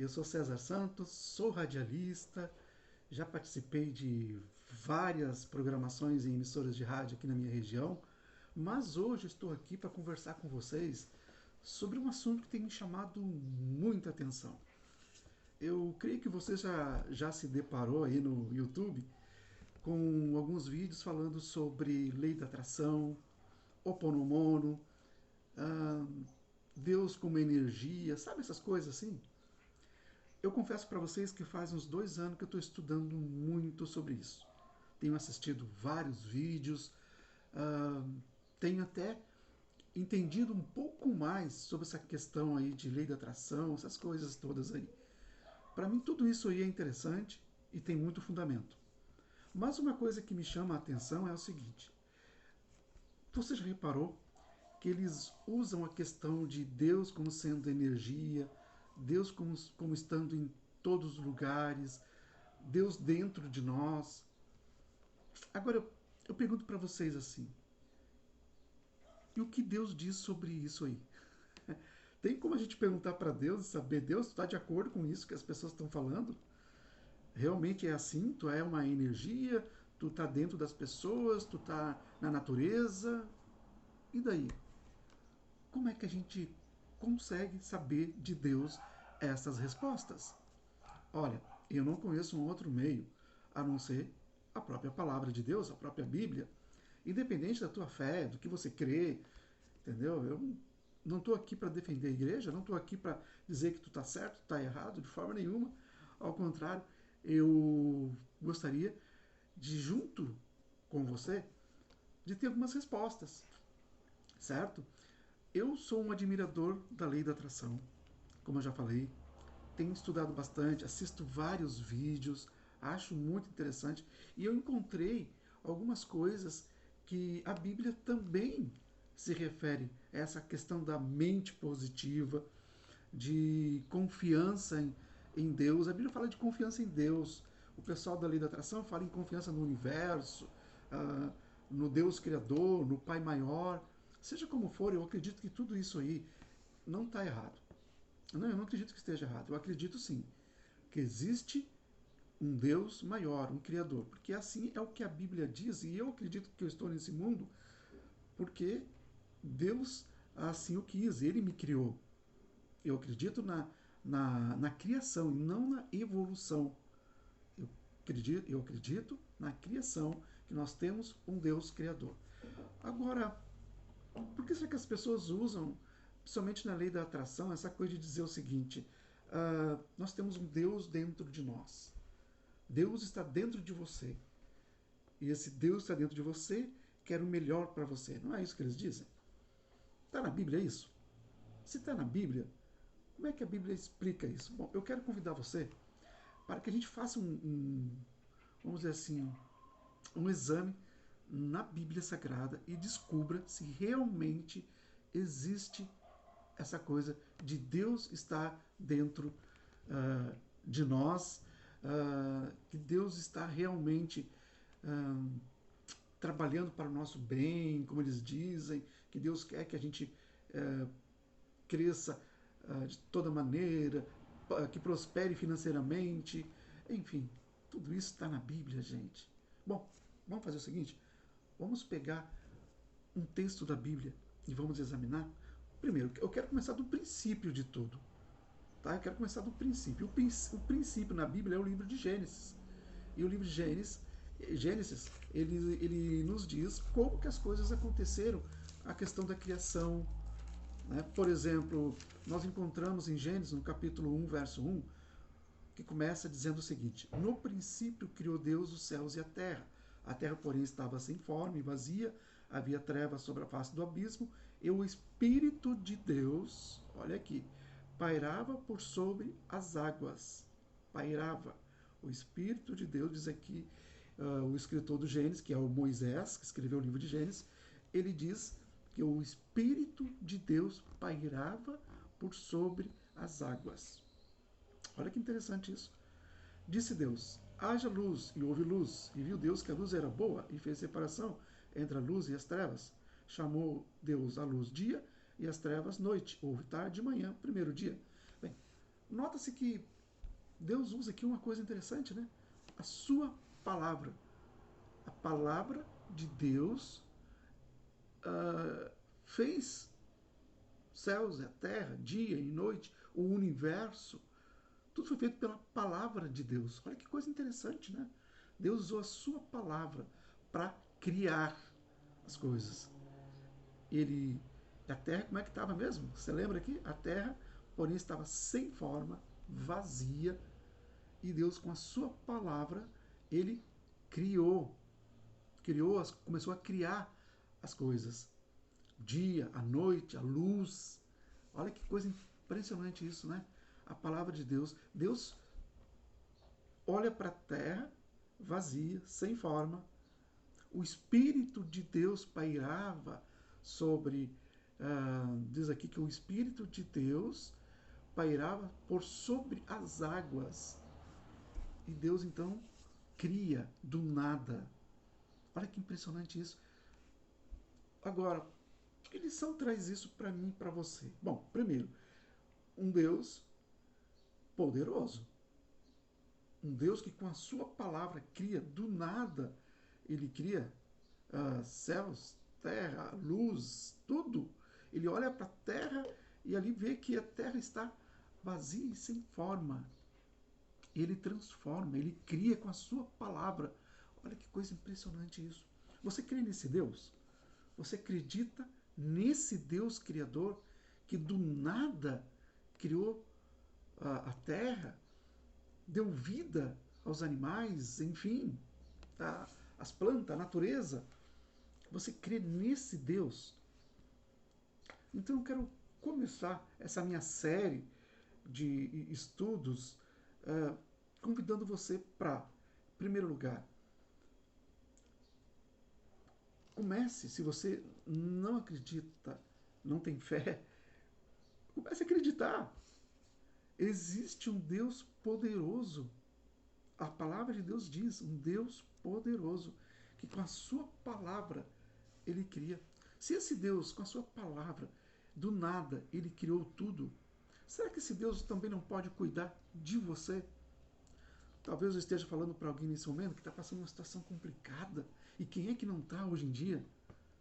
Eu sou César Santos, sou radialista, já participei de várias programações em emissoras de rádio aqui na minha região, mas hoje estou aqui para conversar com vocês sobre um assunto que tem me chamado muita atenção. Eu creio que você já se deparou aí no YouTube com alguns vídeos falando sobre lei da atração, Oponomono, ah, Deus como energia, sabe essas coisas assim? Eu confesso para vocês que faz uns 2 anos que eu estou estudando muito sobre isso. Tenho assistido vários vídeos, uh, tenho até entendido um pouco mais sobre essa questão aí de lei da atração, essas coisas todas aí. Para mim tudo isso aí é interessante e tem muito fundamento. Mas uma coisa que me chama a atenção é o seguinte: você já reparou que eles usam a questão de Deus como sendo energia, Deus como estando em todos os lugares, Deus dentro de nós? Agora eu pergunto para vocês assim: e o que Deus diz sobre isso aí? Tem como a gente perguntar para Deus e saber, Deus, tu está de acordo com isso que as pessoas estão falando? Realmente é assim? Tu é uma energia? Tu está dentro das pessoas? Tu está na natureza? E daí? Como é que a gente consegue saber de Deus essas respostas? Olha, eu não conheço um outro meio a não ser a própria palavra de Deus, a própria Bíblia. Independente da tua fé, do que você crê, entendeu? Eu não estou aqui para defender a igreja, não estou aqui para dizer que tu está certo, tu está errado, de forma nenhuma. Ao contrário, eu gostaria de, junto com você, de ter algumas respostas, certo? Eu sou um admirador da lei da atração, como eu já falei, tenho estudado bastante, assisto vários vídeos, acho muito interessante e eu encontrei algumas coisas que a Bíblia também se refere a essa questão da mente positiva, de confiança em Deus. A Bíblia fala de confiança em Deus. O pessoal da lei da atração fala em confiança no universo, ah, no Deus Criador, no Pai Maior. Seja como for, eu acredito que tudo isso aí não está errado. Não, eu não acredito que esteja errado. Eu acredito sim que existe um Deus maior, um Criador. Porque assim é o que a Bíblia diz, e eu acredito que eu estou nesse mundo porque Deus assim o quis, Ele me criou. Eu acredito na criação e não na evolução. Eu acredito na criação, que nós temos um Deus Criador. Agora, por que será que as pessoas usam, principalmente na lei da atração, essa coisa de dizer o seguinte: nós temos um Deus dentro de nós. Deus está dentro de você. E esse Deus está dentro de você, quer o melhor para você. Não é isso que eles dizem? Está na Bíblia isso? Se está na Bíblia, como é que a Bíblia explica isso? Bom, eu quero convidar você para que a gente faça vamos dizer assim, um exame na Bíblia Sagrada e descubra se realmente existe essa coisa de Deus estar dentro de nós, que Deus está realmente trabalhando para o nosso bem, como eles dizem, que Deus quer que a gente cresça de toda maneira, que prospere financeiramente, enfim, tudo isso está na Bíblia, gente. Bom, vamos fazer o seguinte: vamos pegar um texto da Bíblia e vamos examinar. Primeiro, eu quero começar do princípio de tudo. Tá? Eu quero começar do princípio. O princípio na Bíblia é o livro de Gênesis. E o livro de Gênesis, ele nos diz como que as coisas aconteceram, a questão da criação. Né? Por exemplo, nós encontramos em Gênesis, no capítulo 1, verso 1, que começa dizendo o seguinte: no princípio criou Deus os céus e a terra. A terra, porém, estava sem forma e vazia, havia trevas sobre a face do abismo, e o Espírito de Deus, olha aqui, pairava por sobre as águas. Pairava. O Espírito de Deus, diz aqui o escritor do Gênesis, que é o Moisés, que escreveu o livro de Gênesis, ele diz que o Espírito de Deus pairava por sobre as águas. Olha que interessante isso. Disse Deus: haja luz, e houve luz. E viu Deus que a luz era boa, e fez separação entre a luz e as trevas. Chamou Deus a luz dia, e as trevas noite. Houve tarde e manhã, primeiro dia. Bem, Nota-se que Deus usa aqui uma coisa interessante, né? A sua palavra. A palavra de Deus fez céus e a terra, dia e noite, o universo. Tudo foi feito pela palavra de Deus. Olha que coisa interessante, né? Deus usou a sua palavra para criar as coisas. Ele, a terra, como é que estava mesmo? Você lembra aqui? A terra, porém, estava sem forma, vazia, e Deus, com a sua palavra, ele criou, começou a criar as coisas. Dia, a noite, a luz. Olha que coisa impressionante isso, né? A palavra de Deus. Deus olha para a terra vazia, sem forma. O Espírito de Deus pairava sobre. Diz aqui que o Espírito de Deus pairava por sobre as águas. E Deus então cria do nada. Olha que impressionante isso. Agora, que lição traz isso para mim e para você? Bom, primeiro, um Deus poderoso. Um Deus que com a sua palavra cria do nada. Ele cria céus, terra, luz, tudo. Ele olha para a terra e ali vê que a terra está vazia e sem forma. Ele transforma, ele cria com a sua palavra. Olha que coisa impressionante isso. Você crê nesse Deus? Você acredita nesse Deus Criador que do nada criou a terra, deu vida aos animais, enfim, as plantas, a natureza? Você crê nesse Deus? Então eu quero começar essa minha série de estudos convidando você para, em primeiro lugar, comece, se você não acredita, não tem fé, comece a acreditar. Existe um Deus poderoso. A palavra de Deus diz, um Deus poderoso, que com a sua palavra ele cria. Se esse Deus, com a sua palavra, do nada, ele criou tudo, será que esse Deus também não pode cuidar de você? Talvez eu esteja falando para alguém nesse momento que está passando uma situação complicada. E quem é que não está hoje em dia?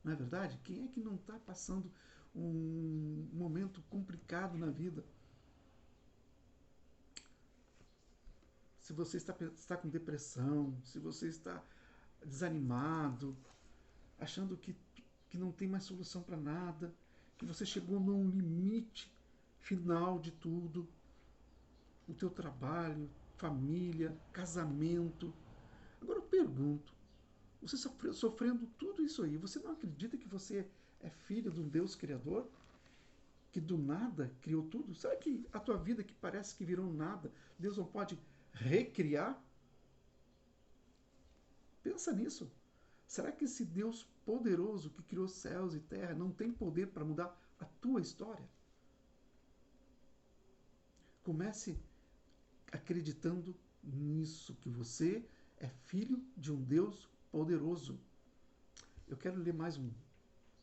Não é verdade? Quem é que não está passando um momento complicado na vida? Se você está com depressão, se você está desanimado, achando que não tem mais solução para nada, que você chegou num limite final de tudo, o teu trabalho, família, casamento. Agora eu pergunto, você sofrendo tudo isso aí, você não acredita que você é filho de um Deus Criador? Que do nada criou tudo? Será que a tua vida que parece que virou nada, Deus não pode recriar? Pensa nisso. Será que esse Deus poderoso que criou céus e terra não tem poder para mudar a tua história? Comece acreditando nisso, que você é filho de um Deus poderoso. Eu quero ler mais um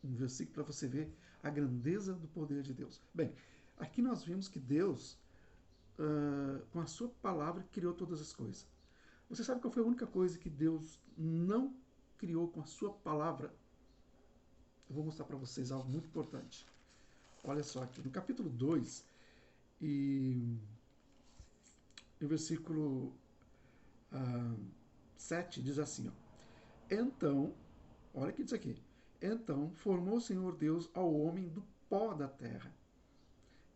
versículo para você ver a grandeza do poder de Deus. Bem, aqui nós vimos que Deus, com a sua palavra, criou todas as coisas. Você sabe qual foi a única coisa que Deus não criou com a sua palavra? Eu vou mostrar para vocês algo muito importante. Olha só aqui, no capítulo 2 e no versículo 7 diz assim, ó, então, olha o que diz aqui, então formou o Senhor Deus ao homem do pó da terra.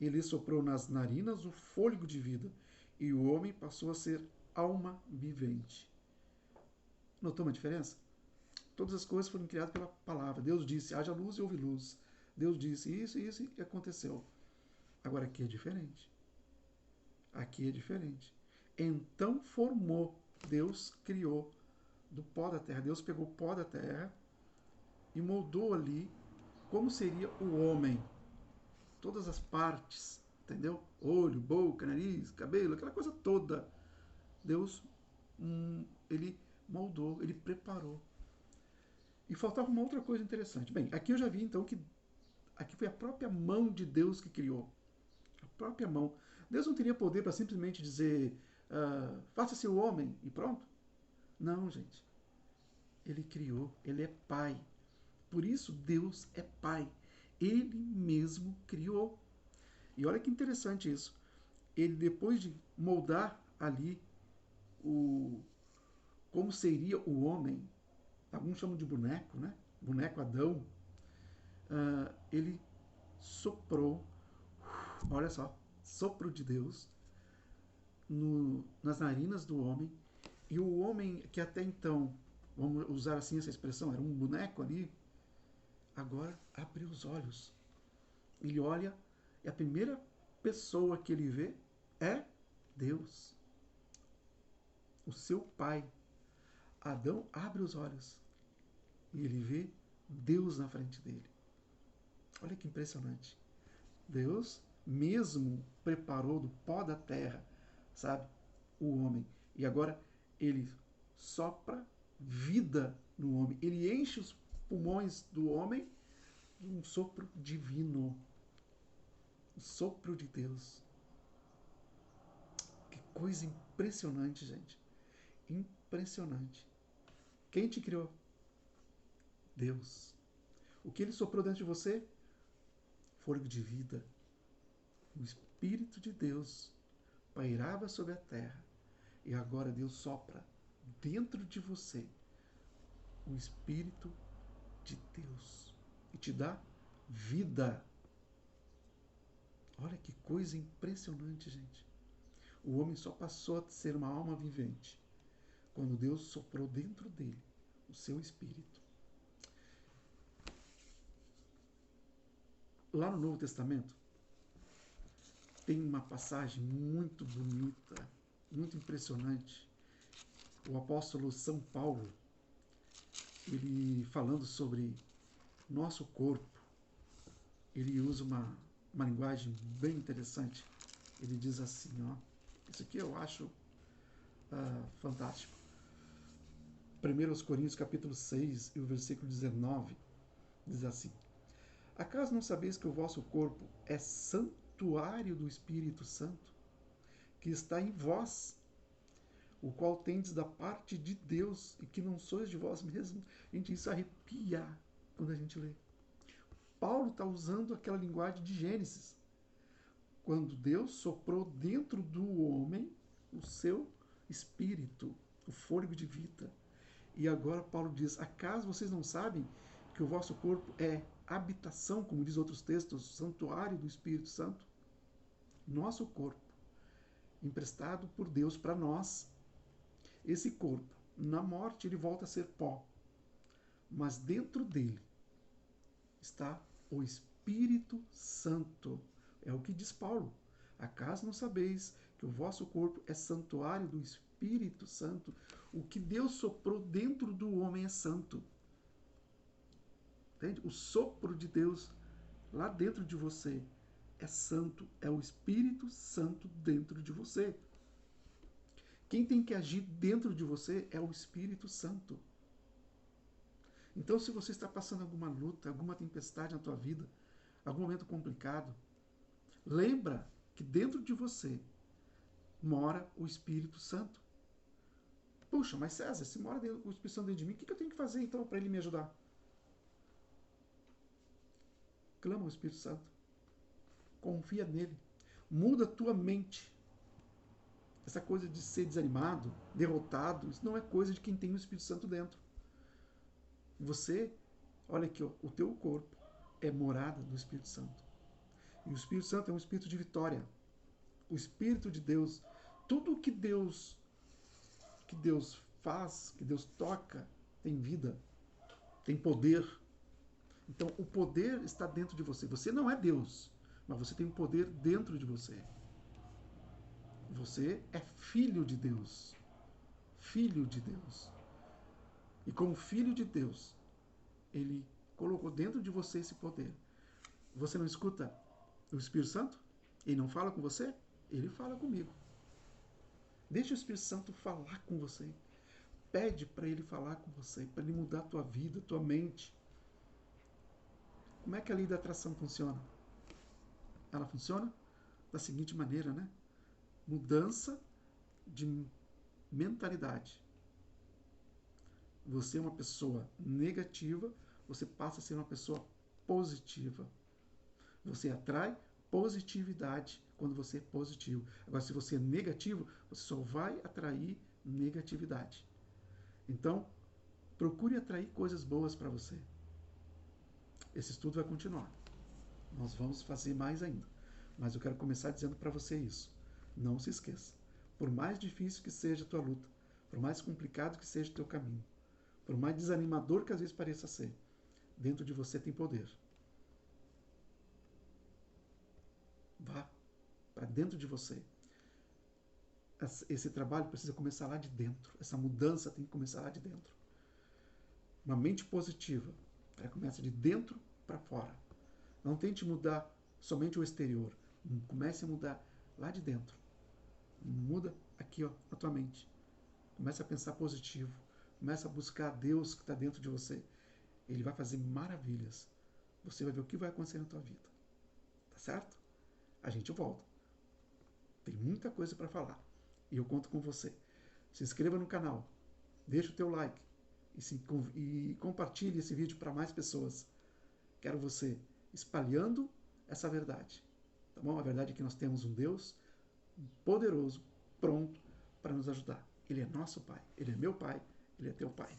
Ele soprou nas narinas o fôlego de vida e o homem passou a ser alma vivente. Notou uma diferença? Todas as coisas foram criadas pela palavra. Deus disse, haja luz e houve luz. Deus disse isso e isso e aconteceu. Agora aqui é diferente. Aqui é diferente. Então formou, Deus criou do pó da terra. Deus pegou o pó da terra e moldou ali como seria o homem. Todas as partes, entendeu? Olho, boca, nariz, cabelo, aquela coisa toda. Deus, ele moldou, ele preparou. E faltava uma outra coisa interessante. Bem, aqui eu já vi então que aqui foi a própria mão de Deus que criou. A própria mão. Deus não teria poder para simplesmente dizer, faça-se o homem e pronto? Não, gente. Ele criou, ele é pai. Por isso, Deus é pai. Ele mesmo criou. E olha que interessante isso. Ele, depois de moldar ali o como seria o homem, alguns chamam de boneco, né? Boneco Adão, ele soprou, olha só, sopro de Deus nas narinas do homem, e o homem que até então, vamos usar assim essa expressão, era um boneco ali, agora abriu os olhos. Ele olha e a primeira pessoa que ele vê é Deus, o seu pai. Adão abre os olhos e ele vê Deus na frente dele. Olha que impressionante. Deus mesmo preparou do pó da terra, sabe, o homem. E agora ele sopra vida no homem. Ele enche os pulmões do homem de um sopro divino. O sopro de Deus. Que coisa impressionante, gente. Impressionante. Quem te criou? Deus. O que ele soprou dentro de você? Fôlego de vida. O Espírito de Deus pairava sobre a terra. E agora Deus sopra dentro de você o Espírito de Deus. E te dá vida. Olha que coisa impressionante, gente. O homem só passou a ser uma alma vivente quando Deus soprou dentro dele o seu Espírito. Lá no Novo Testamento, tem uma passagem muito bonita, muito impressionante. O apóstolo São Paulo, ele falando sobre nosso corpo, ele usa uma linguagem bem interessante. Ele diz assim, ó, isso aqui eu acho fantástico. 1 Coríntios capítulo 6 e o versículo 19 diz assim: acaso não sabeis que o vosso corpo é santuário do Espírito Santo, que está em vós, o qual tendes da parte de Deus, e que não sois de vós mesmos? Gente, isso arrepia quando a gente lê. Paulo está usando aquela linguagem de Gênesis, quando Deus soprou dentro do homem o seu espírito, o fôlego de vida. E agora Paulo diz, acaso vocês não sabem que o vosso corpo é habitação, como diz outros textos, santuário do Espírito Santo? Nosso corpo, emprestado por Deus para nós. Esse corpo, na morte, ele volta a ser pó. Mas dentro dele está o Espírito Santo. É o que diz Paulo. Acaso não sabeis que o vosso corpo é santuário do Espírito Santo? O que Deus soprou dentro do homem é santo. Entende? O sopro de Deus lá dentro de você é santo. É o Espírito Santo dentro de você. Quem tem que agir dentro de você é o Espírito Santo. Então, se você está passando alguma luta, alguma tempestade na tua vida, algum momento complicado, lembra que dentro de você mora o Espírito Santo. Puxa, mas César, se mora o Espírito Santo dentro de mim, o que eu tenho que fazer então para ele me ajudar? Clama ao Espírito Santo. Confia nele. Muda a tua mente. Essa coisa de ser desanimado, derrotado, isso não é coisa de quem tem o Espírito Santo dentro. Você, olha aqui, ó, o teu corpo é morada do Espírito Santo. E o Espírito Santo é um espírito de vitória. O Espírito de Deus, tudo que Deus faz, que Deus toca, tem vida, tem poder. Então, o poder está dentro de você. Você não é Deus, mas você tem um poder dentro de você. Você é filho de Deus. Filho de Deus. E como filho de Deus, ele colocou dentro de você esse poder. Você não escuta o Espírito Santo? Ele não fala com você? Ele fala comigo. Deixa o Espírito Santo falar com você. Pede para ele falar com você, para ele mudar a tua vida, a tua mente. Como é que a lei da atração funciona? Ela funciona da seguinte maneira, né? Mudança de mentalidade. Você é uma pessoa negativa, você passa a ser uma pessoa positiva. Você atrai positividade quando você é positivo. Agora, se você é negativo, você só vai atrair negatividade. Então, procure atrair coisas boas para você. Esse estudo vai continuar. Nós vamos fazer mais ainda. Mas eu quero começar dizendo para você isso. Não se esqueça. Por mais difícil que seja a tua luta, por mais complicado que seja o teu caminho, por mais desanimador que às vezes pareça ser, dentro de você tem poder. Vá para dentro de você. Esse trabalho precisa começar lá de dentro. Essa mudança tem que começar lá de dentro. Uma mente positiva, ela começa de dentro para fora. Não tente mudar somente o exterior. Comece a mudar lá de dentro. Muda aqui, ó, na tua mente. Comece a pensar positivo. Comece a buscar Deus que está dentro de você. Ele vai fazer maravilhas. Você vai ver o que vai acontecer na tua vida. Tá certo? A gente volta. Tem muita coisa para falar. E eu conto com você. Se inscreva no canal. Deixa o teu like. E compartilhe esse vídeo para mais pessoas. Quero você espalhando essa verdade. Tá bom? A verdade é que nós temos um Deus poderoso, pronto para nos ajudar. Ele é nosso Pai. Ele é meu Pai. Ele é teu Pai.